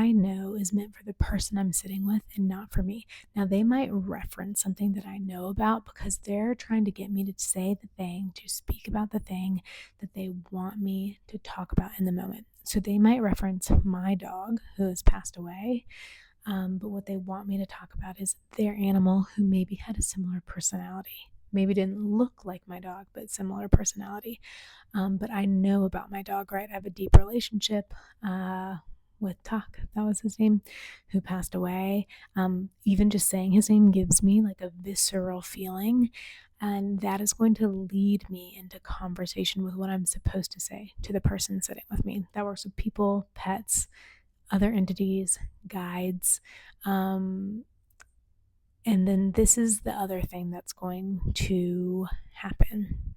I know is meant for the person I'm sitting with and not for me. Now, they might reference something that I know about because they're trying to get me to say the thing, to speak about the thing that they want me to talk about in the moment. So they might reference my dog who has passed away, but what they want me to talk about is their animal who maybe had a similar personality. Maybe didn't look like my dog, but similar personality. But I know about my dog, right? I have a deep relationship with Tuck, that was his name, who passed away. Even just saying his name gives me like a visceral feeling. And that is going to lead me into conversation with what I'm supposed to say to the person sitting with me. That works with people, pets, other entities, guides. Um, and then this is the other thing that's going to happen.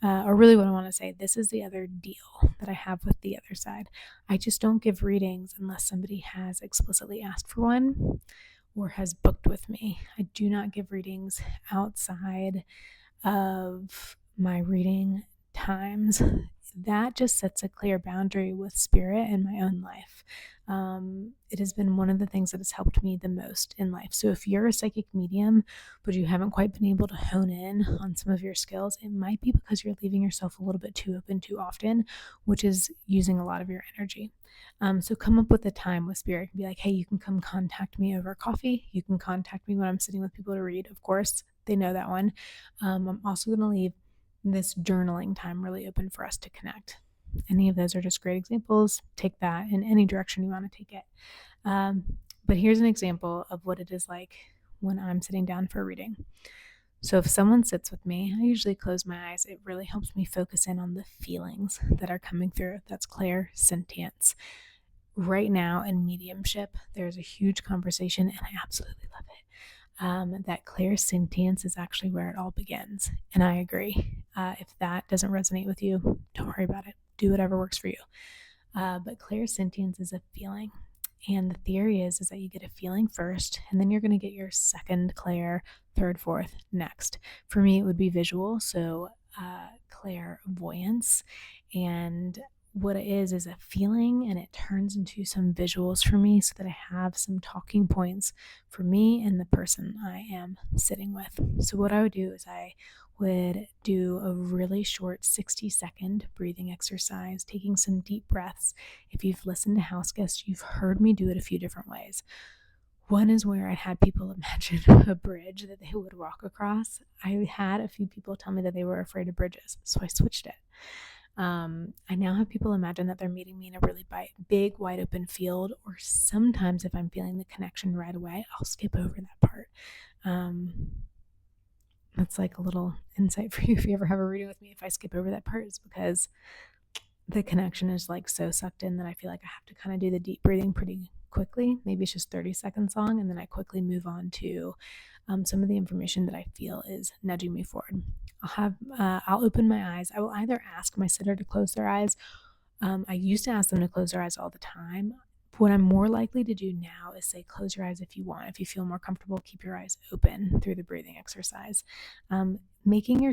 Or really what I want to say, this is the other deal that I have with the other side. I just don't give readings unless somebody has explicitly asked for one or has booked with me. I do not give readings outside of my reading times. That just sets a clear boundary with spirit in my own life. It has been one of the things that has helped me the most in life. So if you're a psychic medium, but you haven't quite been able to hone in on some of your skills, it might be because you're leaving yourself a little bit too open too often, which is using a lot of your energy. So come up with a time with spirit and be like, hey, you can come contact me over coffee. You can contact me when I'm sitting with people to read. Of course, they know that one. I'm also going to leave this journaling time really open for us to connect. Any of those are just great examples. Take that in any direction you want to take it. But here's an example of what it is like when I'm sitting down for a reading. So if someone sits with me, I usually close my eyes. It really helps me focus in on the feelings that are coming through. That's clairsentience. Right now in mediumship, there's a huge conversation, and I absolutely love it. That clairsentience is actually where it all begins. And I agree. If that doesn't resonate with you, don't worry about it. Do whatever works for you. But clairsentience is a feeling. And the theory is that you get a feeling first, and then you're going to get your second clair, third, fourth, next. For me, it would be visual. So clairvoyance. And what it is a feeling, and it turns into some visuals for me so that I have some talking points for me and the person I am sitting with. So what I would do is I would do a really short 60-second breathing exercise, taking some deep breaths. If you've listened to House Guests, you've heard me do it a few different ways. One is where I had people imagine a bridge that they would walk across. I had a few people tell me that they were afraid of bridges, so I switched it. I now have people imagine that they're meeting me in a really big, wide open field, or sometimes if I'm feeling the connection right away, I'll skip over that part. That's like a little insight for you if you ever have a reading with me. If I skip over that part, it's because the connection is like so sucked in that I feel like I have to kind of do the deep breathing pretty quickly. Maybe it's just 30 seconds long, and then I quickly move on to some of the information that I feel is nudging me forward. I'll open my eyes. I will either ask my sitter to close their eyes. I used to ask them to close their eyes all the time. What I'm more likely to do now is say, close your eyes if you want. If you feel more comfortable, keep your eyes open through the breathing exercise. Making your